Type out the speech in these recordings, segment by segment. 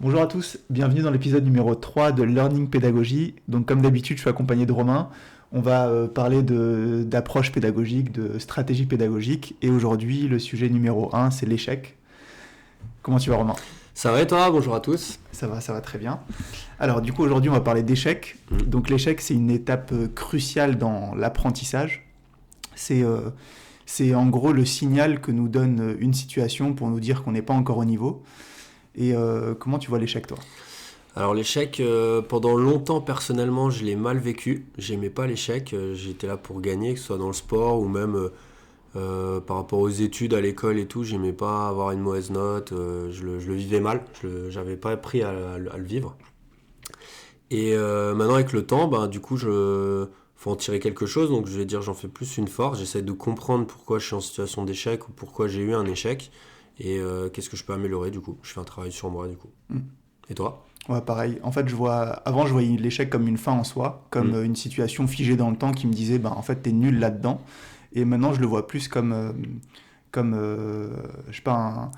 Bonjour à tous, bienvenue dans l'épisode numéro 3 de Learning Pédagogie. Donc comme d'habitude, je suis accompagné de Romain. On va parler d'approche pédagogique, de stratégie pédagogique. Et aujourd'hui, le sujet numéro 1, c'est l'échec. Comment tu vas, Romain? Ça va et toi? Bonjour à tous. Ça va très bien. Alors du coup, aujourd'hui, on va parler d'échec. Donc l'échec, c'est une étape cruciale dans l'apprentissage. C'est en gros le signal que nous donne une situation pour nous dire qu'on n'est pas encore au niveau. Et comment tu vois l'échec, toi? Alors l'échec, pendant longtemps personnellement, je l'ai mal vécu. J'aimais pas l'échec. J'étais là pour gagner, que ce soit dans le sport ou même par rapport aux études à l'école et tout. J'aimais pas avoir une mauvaise note. Je le vivais mal. J'avais pas appris à le vivre. Et maintenant avec le temps, du coup, faut en tirer quelque chose. Donc je vais dire, j'en fais plus une force. J'essaie de comprendre pourquoi je suis en situation d'échec ou pourquoi j'ai eu un échec. Et qu'est-ce que je peux améliorer du coup? Je fais un travail sur moi du coup. Et toi? Ouais, pareil. En fait, avant, je voyais l'échec comme une fin en soi, comme une situation figée dans le temps qui me disait, en fait, t'es nul là-dedans. Et maintenant, je le vois plus comme je sais pas,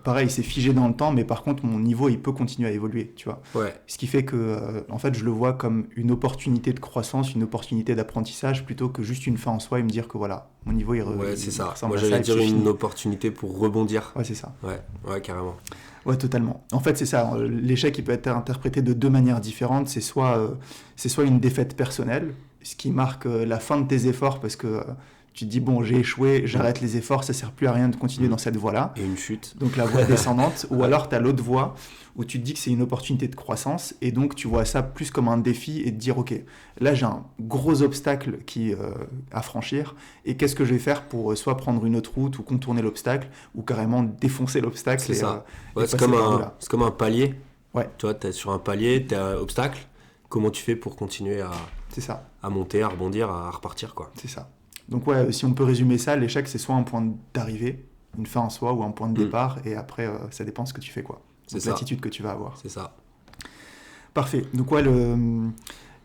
pareil, c'est figé dans le temps, mais par contre, mon niveau, il peut continuer à évoluer, tu vois. Ouais, Ce qui fait que, en fait, je le vois comme une opportunité de croissance, une opportunité d'apprentissage, plutôt que juste une fin en soi et me dire que voilà, mon niveau, ouais, c'est ça. ressemble Moi à ça j'allais et puis dire c'est une fini. opportunité pour rebondir. Ouais, c'est ça. Ouais, ouais, carrément. Ouais, totalement. En fait, c'est ça. L'échec, il peut être interprété de deux manières différentes. C'est soit une défaite personnelle, ce qui marque la fin de tes efforts parce que tu te dis, bon, j'ai échoué, j'arrête les efforts, ça sert plus à rien de continuer dans cette voie-là. Et une chute. Donc la voie descendante. Ou Ouais. alors, tu as l'autre voie où tu te dis que c'est une opportunité de croissance et donc tu vois ça plus comme un défi et te dire, OK, là, j'ai un gros obstacle à franchir et qu'est-ce que je vais faire pour soit prendre une autre route ou contourner l'obstacle ou carrément défoncer l'obstacle C'est ça. et Ouais, c'est passer comme par un, là. c'est comme un palier. Ouais, Tu vois, t'es sur un palier, t'as un obstacle. Comment tu fais pour continuer c'est ça. à monter, à rebondir, à repartir quoi. C'est ça. Donc ouais, si on peut résumer ça, l'échec c'est soit un point d'arrivée, une fin en soi, ou un point de départ, et après ça dépend de ce que tu fais quoi. C'est Donc ça. l'attitude que tu vas avoir. C'est ça. Parfait. Donc ouais,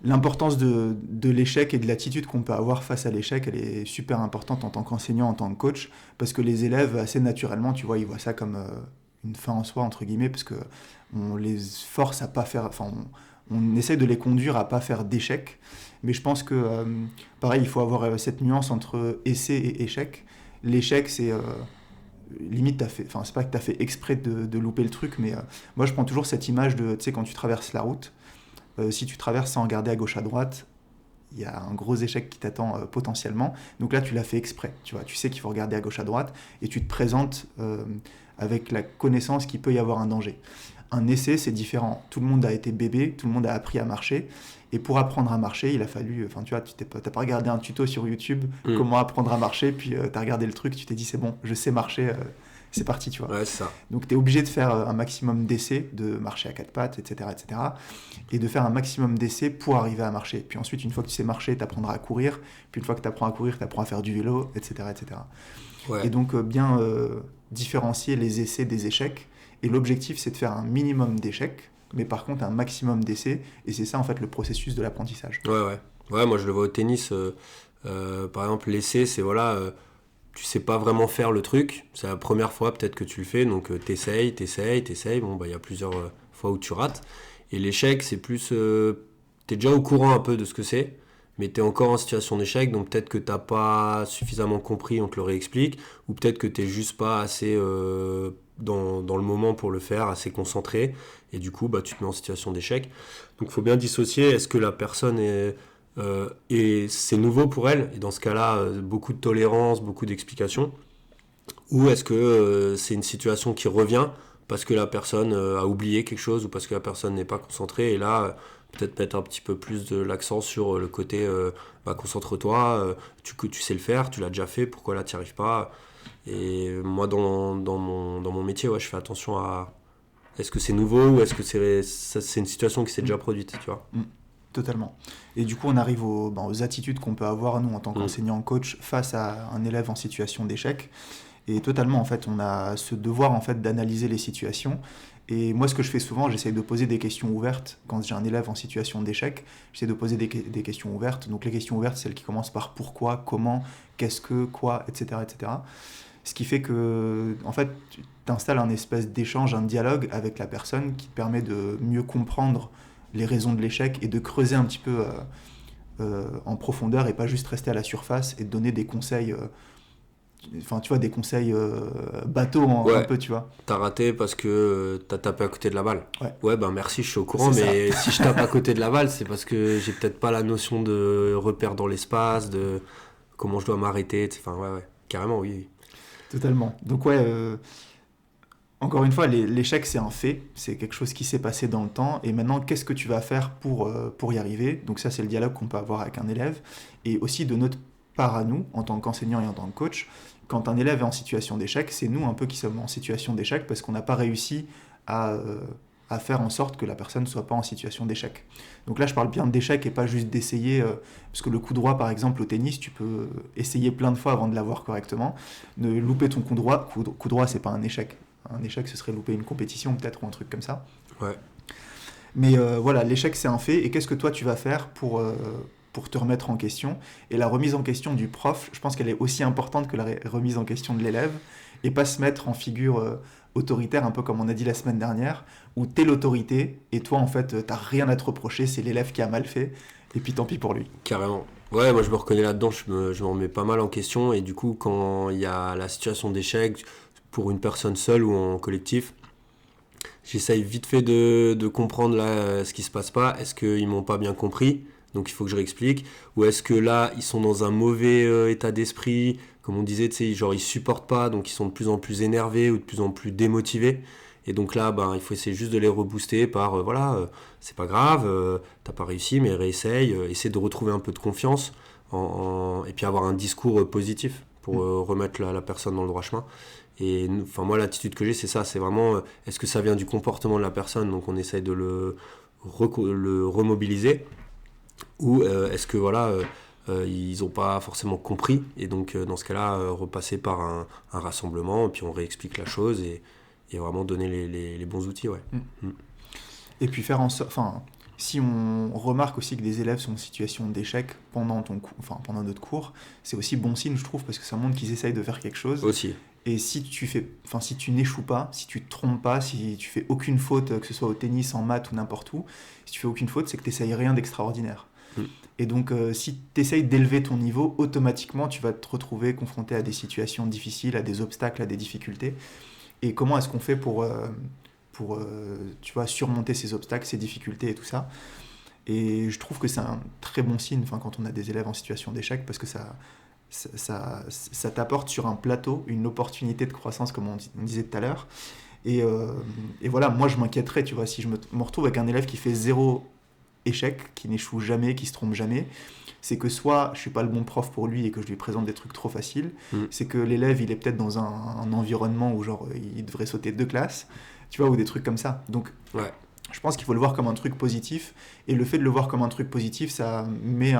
l'importance de l'échec et de l'attitude qu'on peut avoir face à l'échec, elle est super importante en tant qu'enseignant, en tant que coach, parce que les élèves, assez naturellement, tu vois, ils voient ça comme une fin en soi, entre guillemets, parce que on les force à pas faire... Enfin, on essaie de les conduire à pas faire d'échecs, mais je pense que, pareil, il faut avoir cette nuance entre essai et échec. L'échec, c'est... limite, t'as fait... Enfin, c'est pas que tu as fait exprès de louper le truc, mais moi, je prends toujours cette image de, tu sais, quand tu traverses la route, si tu traverses sans regarder à gauche à droite, il y a un gros échec qui t'attend potentiellement. Donc là, tu l'as fait exprès. Tu vois, tu sais qu'il faut regarder à gauche à droite et tu te présentes avec la connaissance qu'il peut y avoir un danger. Un essai, c'est différent. Tout le monde a été bébé, tout le monde a appris à marcher. Et pour apprendre à marcher, il a fallu. Enfin, tu vois, t'as pas regardé un tuto sur YouTube, comment apprendre à marcher, puis tu as regardé le truc, tu t'es dit c'est bon, je sais marcher, c'est parti, tu vois. Ouais, c'est ça. Donc tu es obligé de faire un maximum d'essais, de marcher à quatre pattes, etc., etc. Et de faire un maximum d'essais pour arriver à marcher. Puis ensuite, une fois que tu sais marcher, tu apprendras à courir. Puis une fois que tu apprends à courir, tu apprends à faire du vélo, etc., etc. Et Ouais. donc bien différencier les essais des échecs. Et l'objectif, c'est de faire un minimum d'échecs, mais par contre un maximum d'essais. Et c'est ça, en fait, le processus de l'apprentissage. Ouais, ouais. Ouais, moi je le vois au tennis. Par exemple, l'essai, c'est voilà. Tu sais pas vraiment faire le truc. C'est la première fois peut-être que tu le fais. Donc t'essayes. Bon, il y a plusieurs fois où tu rates. Et l'échec, c'est plus. T'es déjà au courant un peu de ce que c'est. Mais t'es encore en situation d'échec. Donc peut-être que t'as pas suffisamment compris, on te le réexplique. Ou peut-être que t'es juste pas assez dans le moment pour le faire, assez concentré. Et du coup, tu te mets en situation d'échec. Donc il faut bien dissocier. Est-ce que la personne est et c'est nouveau pour elle, et dans ce cas-là, beaucoup de tolérance, beaucoup d'explications, ou est-ce que c'est une situation qui revient parce que la personne a oublié quelque chose ou parce que la personne n'est pas concentrée, et là, peut-être mettre un petit peu plus de l'accent sur le côté concentre-toi, tu sais le faire, tu l'as déjà fait, pourquoi là tu n'y arrives pas. Et moi, dans mon métier, ouais, je fais attention à est-ce que c'est nouveau ou est-ce que c'est une situation qui s'est déjà produite, tu vois. Mm. Totalement. Et du coup, on arrive aux attitudes qu'on peut avoir, nous, en tant qu'enseignant coach, face à un élève en situation d'échec. Et totalement, en fait, on a ce devoir, en fait, d'analyser les situations. Et moi, ce que je fais souvent, j'essaye de poser des questions ouvertes. Quand j'ai un élève en situation d'échec, j'essaie de poser des questions ouvertes. Donc, les questions ouvertes, c'est celles qui commencent par pourquoi, comment, qu'est-ce que, quoi, etc., etc. Ce qui fait que, en fait, tu installes un espèce d'échange, un dialogue avec la personne qui te permet de mieux comprendre les raisons de l'échec et de creuser un petit peu en profondeur et pas juste rester à la surface et te donner des conseils, enfin, tu vois, des conseils bateaux un Ouais, peu, tu vois. t'as raté parce que t'as tapé à côté de la balle. Ouais. Ouais, ben merci, je suis au courant, C'est ça. mais si je tape à côté de la balle, c'est parce que j'ai peut-être pas la notion de repère dans l'espace, de comment je dois m'arrêter. Enfin, ouais, carrément, oui. Totalement. Donc ouais, encore une fois, l'échec c'est un fait, c'est quelque chose qui s'est passé dans le temps, et maintenant qu'est-ce que tu vas faire pour y arriver? Donc ça c'est le dialogue qu'on peut avoir avec un élève, et aussi de notre part à nous, en tant qu'enseignant et en tant que coach, quand un élève est en situation d'échec, c'est nous un peu qui sommes en situation d'échec parce qu'on n'a pas réussi à, euh, à faire en sorte que la personne ne soit pas en situation d'échec. Donc là je parle bien d'échec et pas juste d'essayer, parce que le coup droit par exemple au tennis, tu peux essayer plein de fois avant de l'avoir correctement, ne louper ton coup droit c'est pas un échec. Un échec, ce serait louper une compétition peut-être ou un truc comme ça. Ouais. Mais voilà, l'échec c'est un fait. Et qu'est-ce que toi tu vas faire pour te remettre en question? Et la remise en question du prof, je pense qu'elle est aussi importante que la remise en question de l'élève. Et pas se mettre en figure autoritaire, un peu comme on a dit la semaine dernière, où t'es l'autorité et toi en fait t'as rien à te reprocher, c'est l'élève qui a mal fait. Et puis tant pis pour lui. Carrément. Ouais, moi je me reconnais là-dedans, je me remets pas mal en question. Et du coup, quand il y a la situation d'échec pour une personne seule ou en collectif, j'essaye vite fait de comprendre là ce qui se passe pas. Est-ce qu'ils m'ont pas bien compris? Donc il faut que je réexplique. Ou est-ce que là, ils sont dans un mauvais état d'esprit? Comme on disait, tu sais, genre ils supportent pas, donc ils sont de plus en plus énervés ou de plus en plus démotivés. Et donc là, ben, il faut essayer juste de les rebooster par voilà, c'est pas grave, t'as pas réussi, mais réessaye, essaie de retrouver un peu de confiance et puis avoir un discours positif pour remettre la personne dans le droit chemin. Et enfin, moi, l'attitude que j'ai, c'est ça, c'est vraiment est-ce que ça vient du comportement de la personne, donc on essaye de le remobiliser, ou est-ce que voilà, ils n'ont pas forcément compris, et donc dans ce cas-là, repasser par un rassemblement, et puis on réexplique la chose et vraiment donner les bons outils, ouais. Mm. Mm. Et puis faire en sorte, enfin, si on remarque aussi que des élèves sont en situation d'échec pendant notre cours, c'est aussi bon signe, je trouve, parce que ça montre qu'ils essayent de faire quelque chose. Aussi, Et si tu n'échoues pas, si tu te trompes pas, si tu fais aucune faute, que ce soit au tennis, en maths ou n'importe où, si tu fais aucune faute, c'est que tu n'essayes rien d'extraordinaire. Mm. Et donc, si tu essayes d'élever ton niveau, automatiquement, tu vas te retrouver confronté à des situations difficiles, à des obstacles, à des difficultés. Et comment est-ce qu'on fait pour tu vois, surmonter ces obstacles, ces difficultés et tout ça? Et je trouve que c'est un très bon signe, enfin, quand on a des élèves en situation d'échec, parce que ça t'apporte sur un plateau une opportunité de croissance, comme on disait tout à l'heure. Et voilà, moi je m'inquiéterais, tu vois, si je me retrouve avec un élève qui fait zéro échec, qui n'échoue jamais, qui se trompe jamais, c'est que soit je suis pas le bon prof pour lui et que je lui présente des trucs trop faciles, Mm. c'est que l'élève il est peut-être dans un environnement où genre il devrait sauter 2 classes, tu vois, ou des trucs comme ça. Donc Ouais. je pense qu'il faut le voir comme un truc positif, et le fait de le voir comme un truc positif, ça met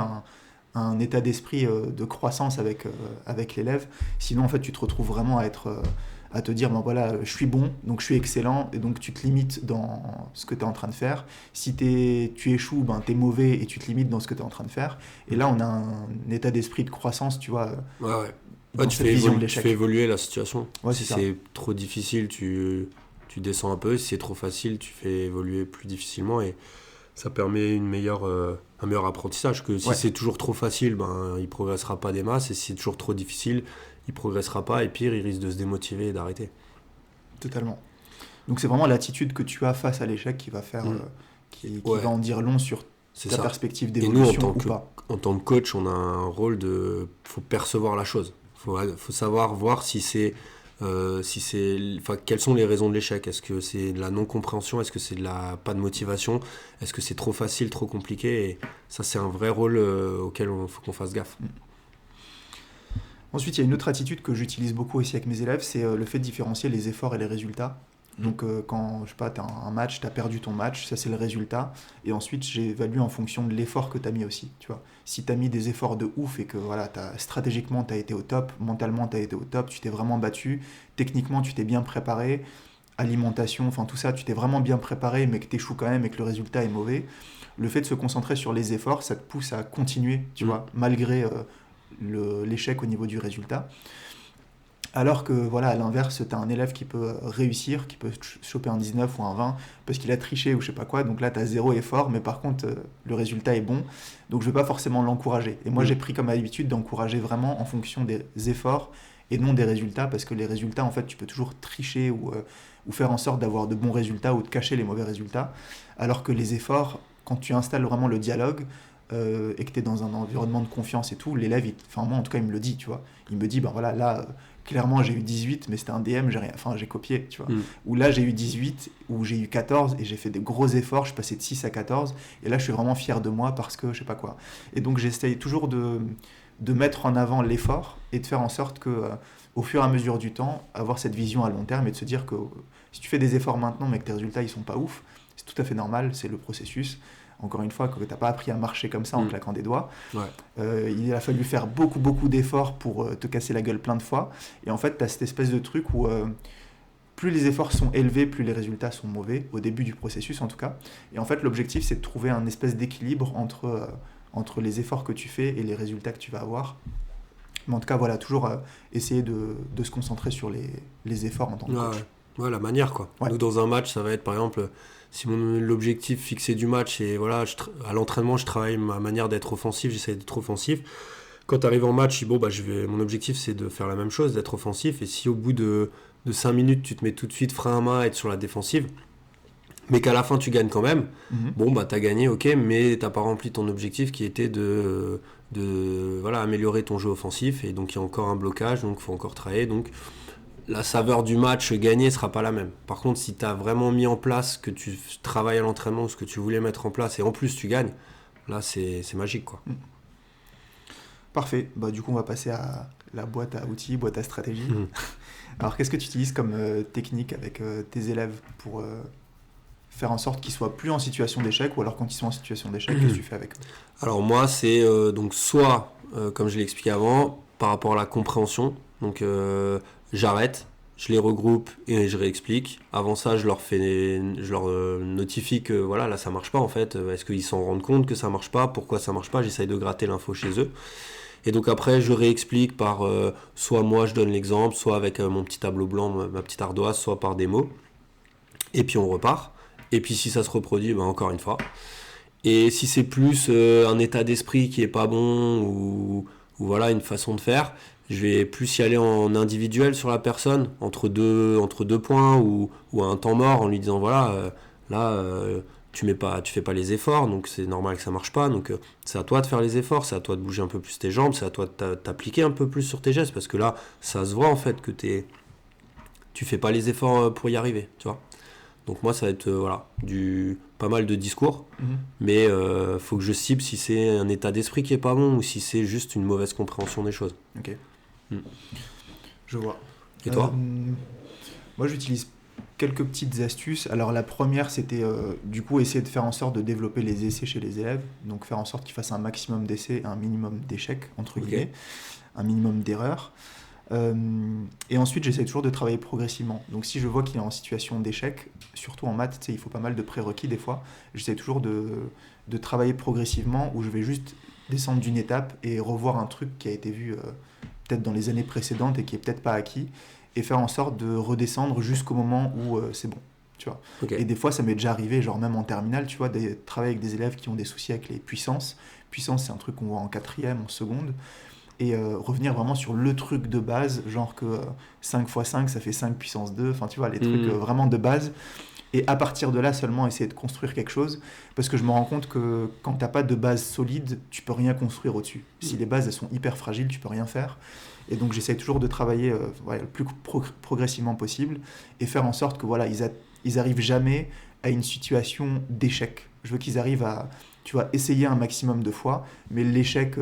un état d'esprit de croissance avec l'élève. Sinon, en fait, tu te retrouves vraiment à te dire, ben voilà, je suis bon, donc je suis excellent, et donc tu te limites dans ce que tu es en train de faire. Si tu échoues, ben tu es mauvais et tu te limites dans ce que tu es en train de faire. Et là, on a un état d'esprit de croissance, tu vois, Ouais. dans Ouais, cette vision de tu l'échec. fais évoluer la situation. Ouais, Si c'est ça. c'est trop difficile, tu descends un peu. Si c'est trop facile, tu fais évoluer plus difficilement. Et ça permet un meilleur apprentissage. Que si Ouais, c'est toujours trop facile, ben, il progressera pas des masses. Et si c'est toujours trop difficile, il progressera pas. Et pire, il risque de se démotiver et d'arrêter. totalement. Donc c'est vraiment l'attitude que tu as face à l'échec qui va faire, Mm. qui va Ouais, en dire long sur c'est ta ça. perspective Et nous, d'évolution ou pas. en tant que coach, on a un rôle de... faut percevoir la chose. Faut savoir voir enfin, quelles sont les raisons de l'échec. Est-ce que c'est de la non-compréhension? Est-ce que c'est de la pas de motivation? Est-ce que c'est trop facile, trop compliqué? Et ça, c'est un vrai rôle auquel il faut qu'on fasse gaffe. Ensuite, il y a une autre attitude que j'utilise beaucoup aussi avec mes élèves, c'est le fait de différencier les efforts et les résultats. Donc quand, je sais pas, tu as un match, tu as perdu ton match, ça c'est le résultat. Et ensuite, j'évalue en fonction de l'effort que tu as mis aussi. Tu vois. Si tu as mis des efforts de ouf et que voilà, stratégiquement tu as été au top, mentalement tu as été au top, tu t'es vraiment battu, techniquement tu t'es bien préparé, alimentation, enfin tout ça, tu t'es vraiment bien préparé, mais que tu échoues quand même et que le résultat est mauvais, le fait de se concentrer sur les efforts, ça te pousse à continuer, tu vois, malgré l'échec au niveau du résultat. Alors que, voilà, à l'inverse, tu as un élève qui peut réussir, qui peut choper un 19 ou un 20 parce qu'il a triché ou je sais pas quoi. Donc là, tu as 0 effort, mais par contre, le résultat est bon. Donc je vais pas forcément l'encourager. Et moi, j'ai pris comme habitude d'encourager vraiment en fonction des efforts et non des résultats, parce que les résultats, en fait, tu peux toujours tricher ou faire en sorte d'avoir de bons résultats ou de cacher les mauvais résultats. Alors que les efforts, quand tu installes vraiment le dialogue, et que tu es dans un environnement de confiance et tout, l'élève, enfin moi en tout cas, il me le dit, tu vois. Il me dit, ben voilà, là, clairement, j'ai eu 18, mais c'était un DM, j'ai copié, tu vois. Ou là, j'ai eu 18, ou j'ai eu 14, et j'ai fait des gros efforts, je suis passé de 6 à 14, et là, je suis vraiment fier de moi parce que je sais pas quoi. Et donc, j'essaye toujours de mettre en avant l'effort et de faire en sorte que, au fur et à mesure du temps, avoir cette vision à long terme et de se dire que si tu fais des efforts maintenant, mais que tes résultats, ils sont pas ouf, c'est tout à fait normal, c'est le processus. Encore une fois, que tu n'as pas appris à marcher comme ça en claquant des doigts. Ouais. Il a fallu faire beaucoup d'efforts pour te casser la gueule plein de fois. Et en fait, tu as cette espèce de truc où plus les efforts sont élevés, plus les résultats sont mauvais, au début du processus en tout cas. Et en fait, l'objectif, c'est de trouver un espèce d'équilibre entre les efforts que tu fais et les résultats que tu vas avoir. Mais en tout cas, voilà, toujours essayer de se concentrer sur les efforts en tant que coach. Ouais, la manière, quoi. Ouais. Nous, dans un match, ça va être, par exemple, si l'objectif fixé du match, et voilà, à l'entraînement, je travaille ma manière d'être offensif, j'essaie d'être offensif. Quand tu arrives en match, bon, mon objectif, c'est de faire la même chose, d'être offensif. Et si au bout de 5 minutes, tu te mets tout de suite frein à main à être sur la défensive, mais qu'à la fin, tu gagnes quand même, bon, bah, tu as gagné, ok, mais tu n'as pas rempli ton objectif qui était de améliorer ton jeu offensif. Et donc, il y a encore un blocage, donc il faut encore travailler. Donc, la saveur du match gagné sera pas la même. Par contre, si tu as vraiment mis en place, que tu travailles à l'entraînement, ce que tu voulais mettre en place, et en plus tu gagnes, là c'est magique, quoi. Parfait. Bah, du coup, on va passer à la boîte à outils, boîte à stratégie. Alors, qu'est-ce que tu utilises comme technique avec tes élèves pour faire en sorte qu'ils soient plus en situation d'échec, ou alors quand ils sont en situation d'échec, qu'est-ce que tu fais avec eux? Alors moi, c'est donc soit, comme je l'ai expliqué avant, par rapport à la compréhension, donc j'arrête, je les regroupe et je réexplique. Avant ça, je leur notifie que voilà, là ça marche pas en fait. Est-ce qu'ils s'en rendent compte que ça marche pas? Pourquoi ça marche pas? J'essaye de gratter l'info chez eux. Et donc après, je réexplique par soit moi je donne l'exemple, soit avec mon petit tableau blanc, ma petite ardoise, soit par des mots. Et puis on repart. Et puis si ça se reproduit, encore une fois. Et si c'est plus un état d'esprit qui est pas bon ou voilà une façon de faire, je vais plus y aller en individuel sur la personne, entre deux points ou à un temps mort, en lui disant voilà, tu fais pas les efforts, donc c'est normal que ça marche pas, donc c'est à toi de faire les efforts, c'est à toi de bouger un peu plus tes jambes, c'est à toi de t'appliquer un peu plus sur tes gestes, parce que là, ça se voit en fait que tu fais pas les efforts pour y arriver, tu vois. Donc moi, ça va être pas mal de discours, mais faut que je cible si c'est un état d'esprit qui est pas bon ou si c'est juste une mauvaise compréhension des choses. Ok. Je vois. Et toi? Moi, j'utilise quelques petites astuces. Alors la première, c'était du coup essayer de faire en sorte de développer les essais chez les élèves, donc faire en sorte qu'ils fassent un maximum d'essais et un minimum d'échecs, entre guillemets, un minimum d'erreurs. Et ensuite, j'essaie toujours de travailler progressivement. Donc si je vois qu'il est en situation d'échec, surtout en maths, il faut pas mal de prérequis des fois, j'essaie toujours de travailler progressivement, où je vais juste descendre d'une étape et revoir un truc qui a été vu peut-être dans les années précédentes et qui est peut-être pas acquis, et faire en sorte de redescendre jusqu'au moment où c'est bon, tu vois. Okay. Et des fois, ça m'est déjà arrivé, genre même en terminale, tu vois, de travailler avec des élèves qui ont des soucis avec les puissances. Puissance, c'est un truc qu'on voit en 4e, en seconde. Et revenir vraiment sur le truc de base, genre que 5 x 5, ça fait 5 puissance 2, enfin tu vois, les trucs vraiment de base. Et à partir de là, seulement essayer de construire quelque chose, parce que je me rends compte que quand t'as pas de base solide, tu peux rien construire au-dessus. Si les bases, elles sont hyper fragiles, tu peux rien faire. Et donc j'essaie toujours de travailler le plus progressivement possible, et faire en sorte que voilà, ils arrivent jamais à une situation d'échec. Je veux qu'ils arrivent à, tu vois, essayer un maximum de fois, mais l'échec...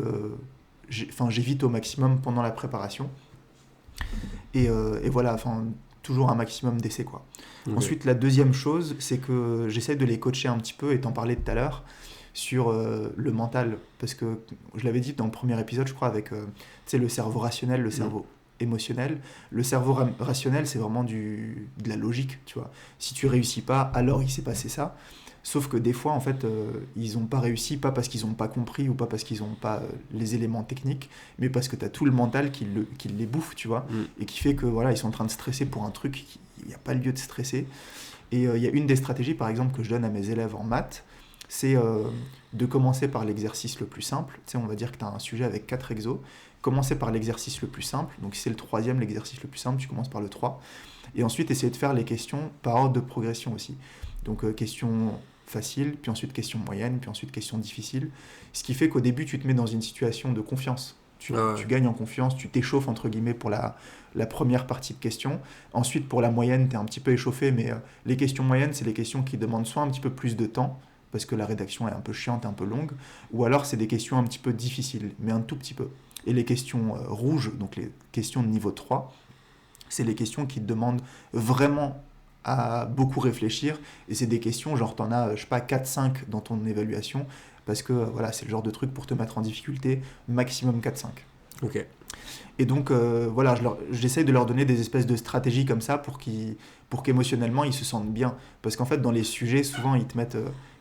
j'évite au maximum pendant la préparation. Et voilà, toujours un maximum d'essais, quoi. Okay. Ensuite, la deuxième chose, c'est que j'essaie de les coacher un petit peu, et t'en parlais tout à l'heure, sur le mental. Parce que, je l'avais dit dans le premier épisode, je crois, avec le cerveau rationnel, le cerveau émotionnel. Le cerveau rationnel, c'est vraiment de la logique, tu vois. Si tu réussis pas, alors il s'est passé ça. Sauf que des fois, en fait, ils n'ont pas réussi, pas parce qu'ils n'ont pas compris ou pas parce qu'ils n'ont pas les éléments techniques, mais parce que tu as tout le mental qui les bouffe, tu vois, et qui fait que voilà, ils sont en train de stresser pour un truc, il n'y a pas lieu de stresser. Et il y a une des stratégies, par exemple, que je donne à mes élèves en maths, c'est de commencer par l'exercice le plus simple. Tu sais, on va dire que tu as un sujet avec 4 exos. Commencer par l'exercice le plus simple. Donc, si c'est le troisième, l'exercice le plus simple, tu commences par le 3. Et ensuite, essayer de faire les questions par ordre de progression aussi. Donc, questions faciles, puis ensuite questions moyennes, puis ensuite questions difficiles. Ce qui fait qu'au début, tu te mets dans une situation de confiance. Tu gagnes en confiance, tu t'échauffes, entre guillemets, pour la première partie de questions. Ensuite, pour la moyenne, tu es un petit peu échauffé, mais les questions moyennes, c'est les questions qui demandent soit un petit peu plus de temps, parce que la rédaction est un peu chiante, un peu longue, ou alors c'est des questions un petit peu difficiles, mais un tout petit peu. Et les questions rouges, donc les questions de niveau 3, c'est les questions qui te demandent vraiment à beaucoup réfléchir, et c'est des questions, genre t'en as, je sais pas, 4-5 dans ton évaluation, parce que voilà, c'est le genre de truc pour te mettre en difficulté, maximum 4-5. Ok. Et donc, voilà, j'essaye de leur donner des espèces de stratégies comme ça pour qu'émotionnellement, ils se sentent bien. Parce qu'en fait, dans les sujets, souvent, ils te mettent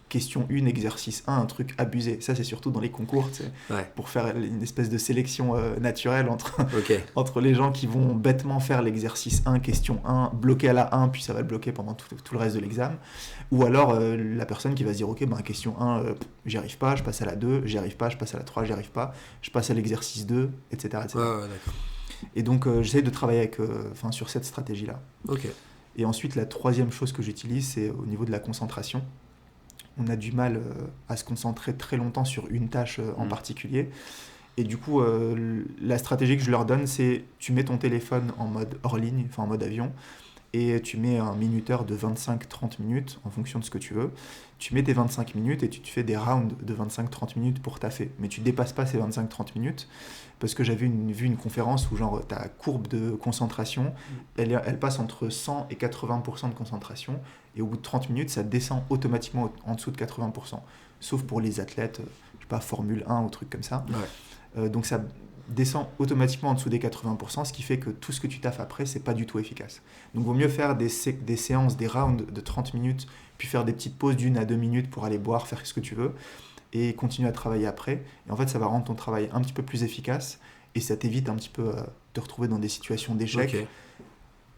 question 1, exercice 1, un truc abusé. Ça, c'est surtout dans les concours, tu sais, pour faire une espèce de sélection naturelle entre les gens qui vont bêtement faire l'exercice 1, question 1, bloquer à la 1, puis ça va le bloquer pendant tout le reste de l'examen. Ou alors, la personne qui va se dire, ok, question 1, j'y arrive pas, je passe à la 2, j'y arrive pas, je passe à la 3, j'y arrive pas, je passe à l'exercice 2, etc. etc. D'accord. Et donc, j'essaie de travailler sur cette stratégie-là. Ok. Et ensuite, la troisième chose que j'utilise, c'est au niveau de la concentration. On a du mal à se concentrer très longtemps sur une tâche en particulier. Et du coup, la stratégie que je leur donne, c'est tu mets ton téléphone en mode hors ligne, en mode avion, et tu mets un minuteur de 25-30 minutes en fonction de ce que tu veux. Tu mets tes 25 minutes et tu te fais des rounds de 25-30 minutes pour taffer. Mais tu dépasses pas ces 25-30 minutes parce que j'avais vu une conférence où genre ta courbe de concentration, elle passe entre 100 et 80% de concentration et au bout de 30 minutes, ça descend automatiquement en dessous de 80%. Sauf pour les athlètes, je sais pas, Formule 1 ou trucs comme ça. Ouais. Donc ça descend automatiquement en dessous des 80%, ce qui fait que tout ce que tu taffes après, c'est pas du tout efficace. Donc, il vaut mieux faire des séances, des rounds de 30 minutes, puis faire des petites pauses d'1 à 2 minutes pour aller boire, faire ce que tu veux, et continuer à travailler après. Et en fait, ça va rendre ton travail un petit peu plus efficace, et ça t'évite un petit peu de te retrouver dans des situations d'échec. Okay.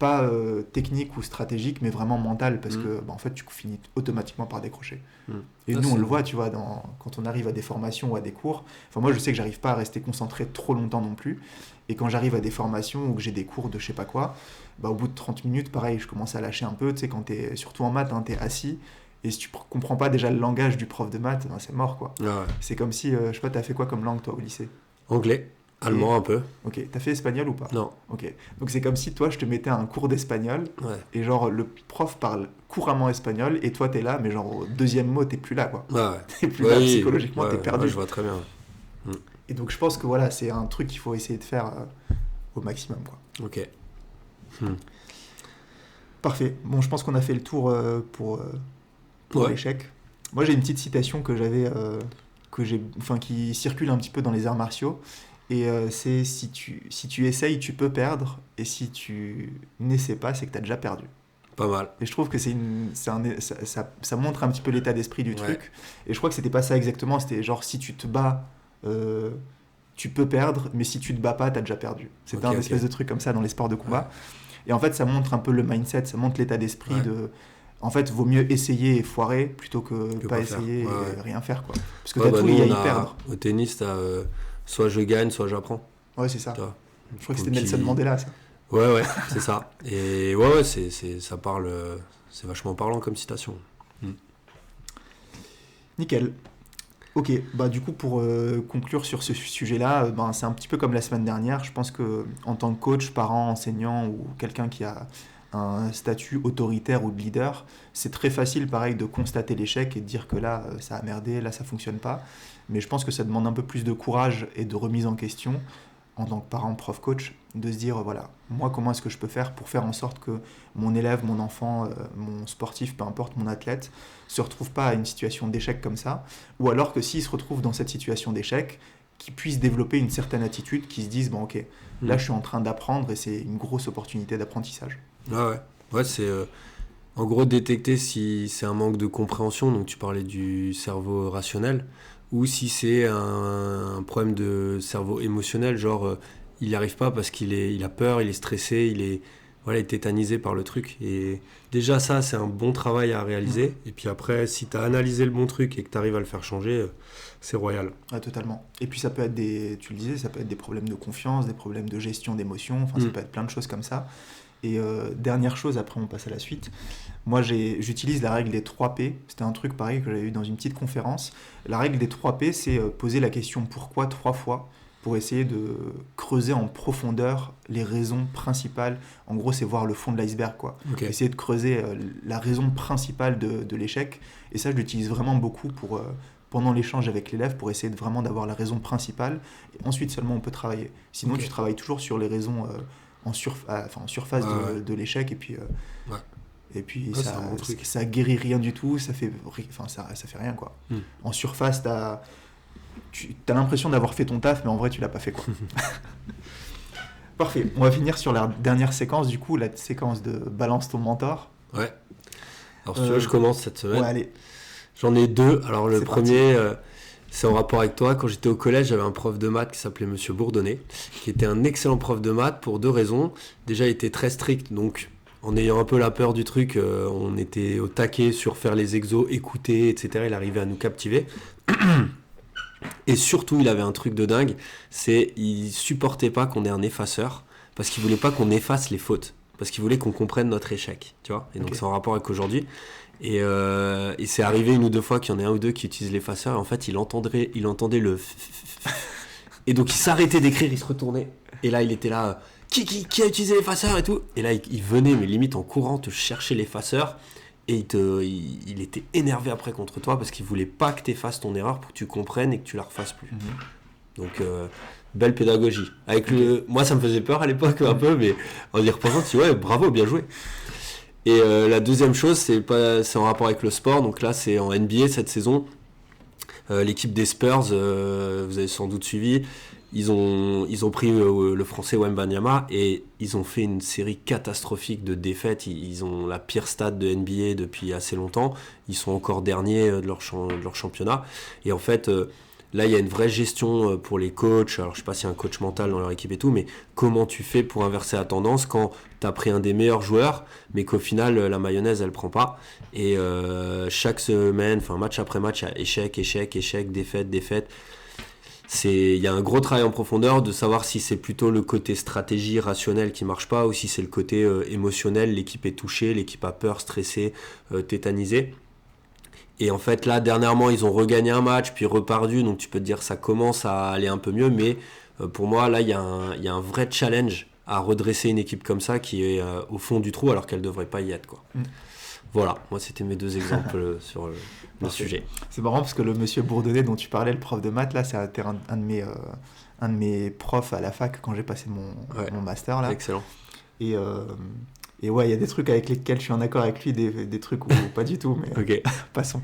Pas technique ou stratégique, mais vraiment mental, parce que en fait, tu finis automatiquement par décrocher. Et nous, on le voit, tu vois, quand on arrive à des formations ou à des cours. Enfin, moi, je sais que j'arrive pas à rester concentré trop longtemps non plus. Et quand j'arrive à des formations ou que j'ai des cours de je sais pas quoi, au bout de 30 minutes, pareil, je commence à lâcher un peu. Tu sais, quand t'es, surtout en maths, t'es assis. Et si tu comprends pas déjà le langage du prof de maths, c'est mort, quoi. Ah ouais. C'est comme si, je sais pas, t'as fait quoi comme langue, toi, au lycée ? Anglais. Allemand un peu. Ok, t'as fait espagnol ou pas ? Non. Ok, donc c'est comme si toi je te mettais un cours d'espagnol et genre le prof parle couramment espagnol et toi t'es là, mais genre au deuxième mot t'es plus là quoi. Ouais. T'es plus là psychologiquement, t'es perdu. Ouais, je vois très bien. Et donc je pense que voilà, c'est un truc qu'il faut essayer de faire au maximum quoi. Ok. Parfait. Bon, je pense qu'on a fait le tour pour l'échec. Moi j'ai une petite citation que j'avais, qui circule un petit peu dans les arts martiaux. Et c'est si tu essayes, tu peux perdre. Et si tu n'essaies pas, c'est que tu as déjà perdu. Pas mal. Et je trouve que ça montre un petit peu l'état d'esprit du truc. Et je crois que c'était pas ça exactement. C'était genre si tu te bats, tu peux perdre. Mais si tu te bats pas, tu as déjà perdu. C'était un espèce de truc comme ça dans les sports de combat. Et en fait, ça montre un peu le mindset. Ça montre l'état d'esprit de... En fait, vaut mieux essayer et foirer plutôt que pas essayer et rien faire. Quoi. Parce que t'as tout lié à y perdre. Au tennis, t'as... soit je gagne, soit j'apprends. Ouais, c'est ça. Je crois que c'était Nelson Mandela, ça. Ouais, c'est ça. Et ça parle, c'est vachement parlant comme citation. Nickel. Ok, du coup, pour conclure sur ce sujet-là, c'est un petit peu comme la semaine dernière. Je pense que en tant que coach, parent, enseignant ou quelqu'un qui a un statut autoritaire ou de leader, c'est très facile, pareil, de constater l'échec et de dire que là, ça a merdé, là, ça fonctionne pas. Mais je pense que ça demande un peu plus de courage et de remise en question en tant que parent, prof, coach, de se dire, voilà, moi, comment est-ce que je peux faire pour faire en sorte que mon élève, mon enfant, mon sportif, peu importe, mon athlète, se retrouve pas à une situation d'échec comme ça, ou alors que s'il se retrouve dans cette situation d'échec, qu'il puisse développer une certaine attitude, qu'il se dise, ok, là, je suis en train d'apprendre et c'est une grosse opportunité d'apprentissage. Ouais, c'est... En gros, détecter si c'est un manque de compréhension, donc tu parlais du cerveau rationnel, ou si c'est un problème de cerveau émotionnel, genre il n'y arrive pas parce il a peur, il est stressé, il est tétanisé par le truc. Et déjà ça, c'est un bon travail à réaliser. Et puis après, si tu as analysé le bon truc et que tu arrives à le faire changer, c'est royal. Ouais, totalement. Et puis ça peut être tu le disais, ça peut être des problèmes de confiance, des problèmes de gestion d'émotions, enfin ça peut être plein de choses comme ça. Et dernière chose, après on passe à la suite. Moi, j'utilise la règle des 3 P. C'était un truc pareil que j'avais eu dans une petite conférence. La règle des 3 P, c'est poser la question pourquoi 3 fois pour essayer de creuser en profondeur les raisons principales. En gros, c'est voir le fond de l'iceberg, quoi. Okay. Essayer de creuser la raison principale de l'échec. Et ça, je l'utilise vraiment beaucoup pendant l'échange avec l'élève pour essayer vraiment d'avoir la raison principale. Et ensuite seulement, on peut travailler. Sinon, tu travailles toujours sur les raisons en surface de l'échec. Et puis... Et puis ça guérit rien du tout, ça fait rien quoi. En surface, t'as l'impression d'avoir fait ton taf, mais en vrai tu l'as pas fait quoi. Parfait, on va finir sur la dernière séquence du coup, la séquence de balance ton mentor. Ouais. Alors si tu veux, je commence cette semaine. Ouais, allez. J'en ai 2. Alors le premier, c'est en rapport avec toi. Quand j'étais au collège, j'avais un prof de maths qui s'appelait Monsieur Bourdonnet, qui était un excellent prof de maths pour 2 raisons. Déjà, il était très strict, donc en ayant un peu la peur du truc, on était au taquet sur faire les exos, écouter, etc. Il arrivait à nous captiver. Et surtout, il avait un truc de dingue, il supportait pas qu'on ait un effaceur, parce qu'il voulait pas qu'on efface les fautes, parce qu'il voulait qu'on comprenne notre échec, tu vois. Et donc c'est en rapport avec aujourd'hui. Et c'est arrivé 1 ou 2 fois qu'il y en ait un ou deux qui utilisent l'effaceur, et en fait il entendait le et donc il s'arrêtait d'écrire, il se retournait, et là il était là... Qui a utilisé l'effaceur et tout. Et là, il venait, mais limite en courant, te chercher l'effaceur. Et il était énervé après contre toi parce qu'il voulait pas que tu effaces ton erreur pour que tu comprennes et que tu la refasses plus. Donc, belle pédagogie. Moi, ça me faisait peur à l'époque un peu, mais en y repensant, tu dis ouais, bravo, bien joué. Et la deuxième chose, c'est en rapport avec le sport. Donc là, c'est en NBA cette saison. L'équipe des Spurs, vous avez sans doute suivi. Ils ont pris le français Wembanyama et ils ont fait une série catastrophique de défaites. Ils ont la pire stat de NBA depuis assez longtemps. Ils sont encore derniers de leur championnat. Et en fait, là, il y a une vraie gestion pour les coachs. Alors, je ne sais pas s'il y a un coach mental dans leur équipe et tout, mais comment tu fais pour inverser la tendance quand tu as pris un des meilleurs joueurs, mais qu'au final, la mayonnaise, elle ne prend pas. Et chaque semaine, match après match, il y a échec, défaite. Il y a un gros travail en profondeur de savoir si c'est plutôt le côté stratégie rationnelle qui marche pas ou si c'est le côté émotionnel, l'équipe est touchée, l'équipe a peur, stressée, tétanisée. Et en fait là dernièrement ils ont regagné un match puis reperdu, donc tu peux te dire ça commence à aller un peu mieux, mais pour moi là il y a un vrai challenge à redresser une équipe comme ça qui est au fond du trou alors qu'elle devrait pas y être quoi. Voilà, moi c'était mes 2 exemples sur le sujet. C'est marrant parce que le monsieur Bourdonnet dont tu parlais, le prof de maths, là, c'était un de mes profs à la fac quand j'ai passé mon master. Là. Excellent. Et ouais, il y a des trucs avec lesquels je suis en accord avec lui, des trucs où pas du tout, mais okay. Passons.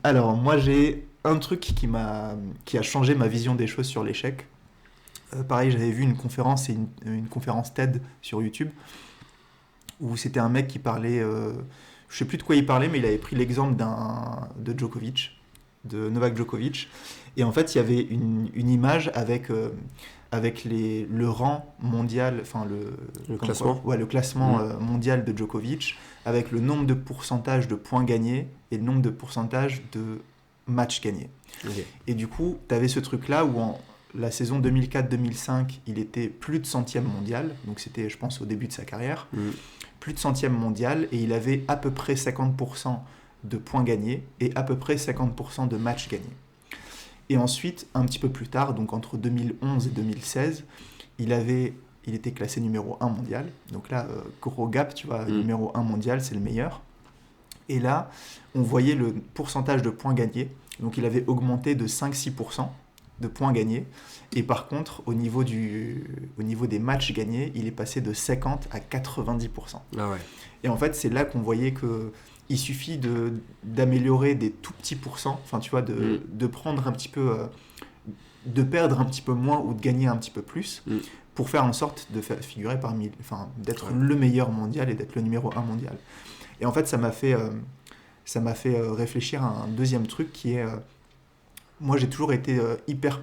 Alors, moi j'ai un truc qui a changé ma vision des choses sur l'échec. Pareil, j'avais vu une conférence, une conférence TED sur YouTube, où c'était un mec qui parlait, je sais plus de quoi il parlait, mais il avait pris l'exemple de Djokovic, de Novak Djokovic, et en fait il y avait une image avec le rang mondial, enfin le classement, le classement mondial de Djokovic, avec le nombre de pourcentage de points gagnés et le nombre de pourcentage de matchs gagnés. Okay. Et du coup, tu avais ce truc-là où en la saison 2004-2005, il était plus de 100e mondial, donc c'était, je pense, au début de sa carrière. Plus de 100e mondial, et il avait à peu près 50% de points gagnés et à peu près 50% de matchs gagnés. Et ensuite, un petit peu plus tard, donc entre 2011 et 2016, il était classé numéro 1 mondial. Donc là, gros gap, tu vois, numéro 1 mondial, c'est le meilleur. Et là, on voyait le pourcentage de points gagnés. Donc il avait augmenté de 5-6% de points gagnés. Et par contre, au niveau des matchs gagnés, il est passé de 50 à 90%. Ah ouais. Et en fait, c'est là qu'on voyait qu'il suffit d'améliorer des tout petits pourcents, enfin tu vois, de prendre un petit peu, de perdre un petit peu moins ou de gagner un petit peu plus, pour faire en sorte de figurer parmi, enfin, d'être le meilleur mondial et d'être le numéro 1 mondial. Et en fait, ça m'a fait réfléchir à un deuxième truc qui est, moi j'ai toujours été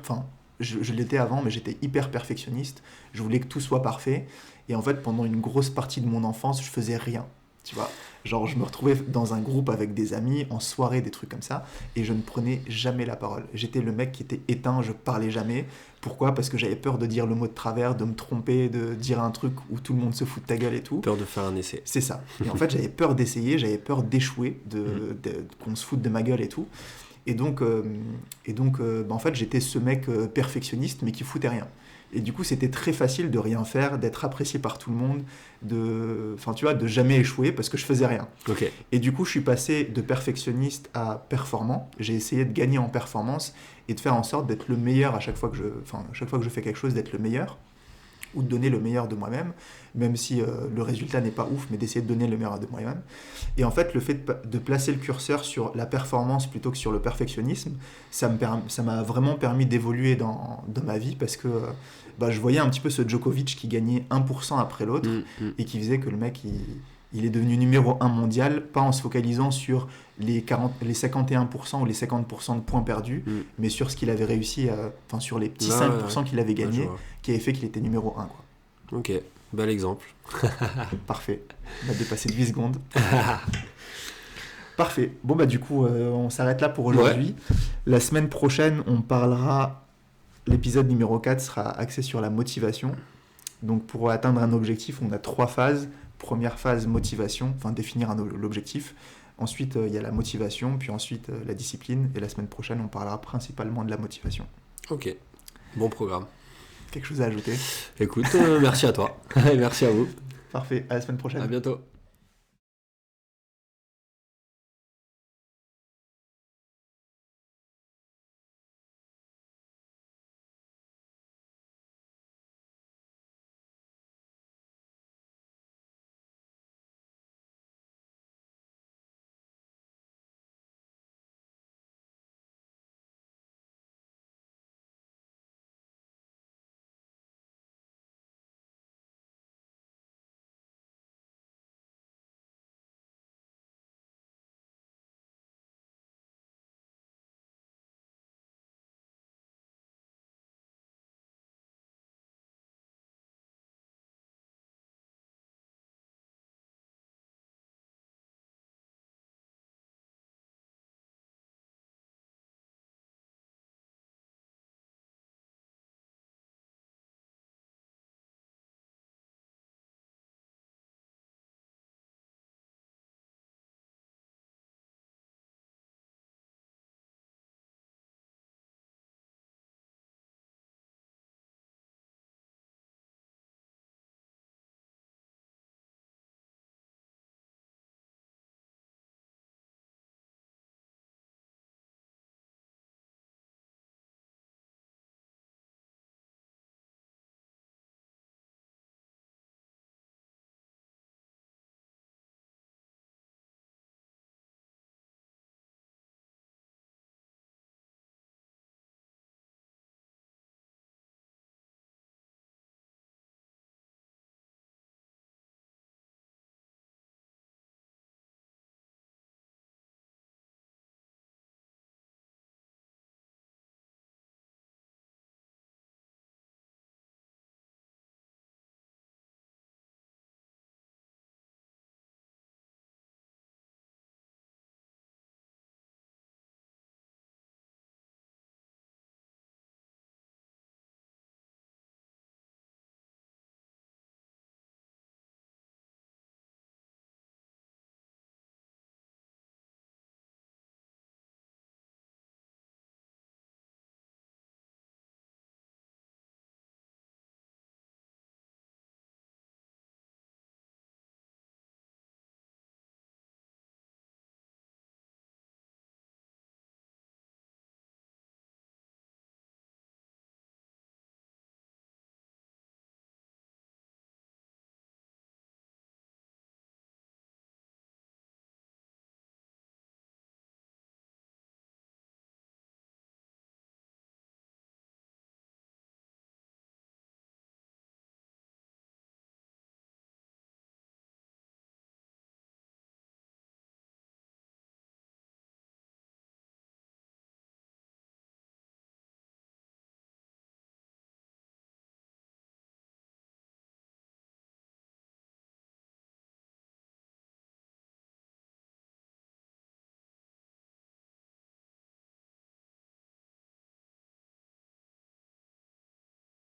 enfin, je l'étais avant, mais j'étais hyper perfectionniste. Je voulais que tout soit parfait. Et en fait, pendant une grosse partie de mon enfance, je faisais rien. Tu vois, genre je me retrouvais dans un groupe avec des amis, en soirée, des trucs comme ça, et je ne prenais jamais la parole. J'étais le mec qui était éteint, je parlais jamais. Pourquoi ? Parce que j'avais peur de dire le mot de travers, de me tromper, de dire un truc où tout le monde se fout de ta gueule et tout. Peur de faire un essai. C'est ça. Et en fait, j'avais peur d'essayer, j'avais peur d'échouer, qu'on se foute de ma gueule et tout. Et donc, en fait, j'étais ce mec perfectionniste, mais qui foutait rien. Et du coup, c'était très facile de rien faire, d'être apprécié par tout le monde, de jamais échouer parce que je faisais rien. Okay. Et du coup, je suis passé de perfectionniste à performant. J'ai essayé de gagner en performance et de faire en sorte d'être le meilleur à chaque fois que je fais quelque chose, d'être le meilleur ou de donner le meilleur de moi-même, même si le résultat n'est pas ouf, mais d'essayer de donner le meilleur de moi-même. Et en fait, le fait de placer le curseur sur la performance plutôt que sur le perfectionnisme, ça m'a vraiment permis d'évoluer dans ma vie, parce que je voyais un petit peu ce Djokovic qui gagnait 1% après l'autre, et qui faisait que le mec, il est devenu numéro 1 mondial, pas en se focalisant sur les 51% ou les 50% de points perdus, mais sur ce qu'il avait réussi, sur les petits 5% qu'il avait gagnés, qui avait fait qu'il était numéro 1. Quoi. Ok, bel exemple. Parfait, on a dépassé de 8 secondes. Parfait. Bon, du coup, on s'arrête là pour aujourd'hui. Ouais. La semaine prochaine, on parlera... L'épisode numéro 4 sera axé sur la motivation. Donc, pour atteindre un objectif, on a 3 phases. Première phase, motivation, définir l'objectif. Ensuite, il y a la motivation, puis ensuite la discipline. Et la semaine prochaine, on parlera principalement de la motivation. Ok, bon programme. Quelque chose à ajouter ? Écoute, merci à toi. Merci à vous. Parfait, à la semaine prochaine. À bientôt.